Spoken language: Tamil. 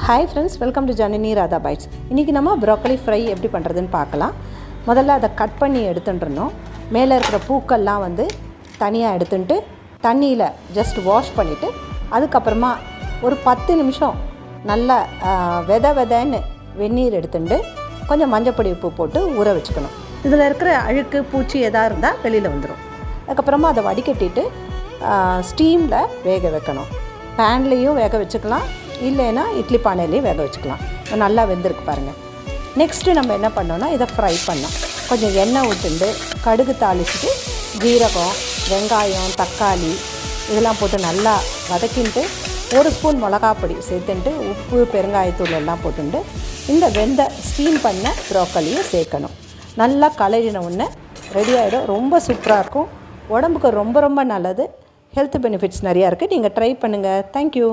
Hi friends, welcome to Janani Radha bites. இன்றைக்கி நம்ம ப்ரோக்கலி ஃப்ரை எப்படி பண்ணுறதுன்னு பார்க்கலாம். முதல்ல அதை கட் பண்ணி எடுத்துட்டுருணும். மேலே இருக்கிற பூக்கள்லாம் தனியாக எடுத்துட்டு தண்ணியில் ஜஸ்ட் வாஷ் பண்ணிவிட்டு அதுக்கப்புறமா ஒரு 10 நிமிஷம் நல்லா வெதைன்னு வெந்நீர் எடுத்துட்டு கொஞ்சம் மஞ்சப்பொடி உப்பு போட்டு ஊற வச்சுக்கணும். இதில் இருக்கிற அழுக்கு பூச்சி எதாக இருந்தால் வெளியில் வந்துடும். அதுக்கப்புறமா அதை வடிகட்டிட்டு ஸ்டீமில் வேக வைக்கணும். பேன்லேயும் வேக வச்சுக்கலாம், இல்லைன்னா இட்லி பானையிலையும் வேக வச்சுக்கலாம். நல்லா வெந்திருக்கு பாருங்கள். நெக்ஸ்ட்டு நம்ம என்ன பண்ணோன்னா இதை ஃப்ரை பண்ணோம். கொஞ்சம் எண்ணெய் விட்டுண்டு கடுகு தாளிச்சுட்டு ஜீரகம், வெங்காயம், தக்காளி இதெல்லாம் போட்டு நல்லா வதக்கிட்டு 1 ஸ்பூன் மிளகாப்பொடி சேர்த்துட்டு உப்பு, பெருங்காயத்தூள் எல்லாம் போட்டுட்டு இந்த ஸ்டீம் பண்ண ப்ரோக்கலியை சேர்க்கணும். நல்லா கலரின உடனே ரெடி ஆகிடும். ரொம்ப சூப்பராக இருக்கும். உடம்புக்கு ரொம்ப ரொம்ப நல்லது. ஹெல்த் பெனிஃபிட்ஸ் நிறையா இருக்குது. நீங்கள் ட்ரை பண்ணுங்கள். தேங்க்யூ.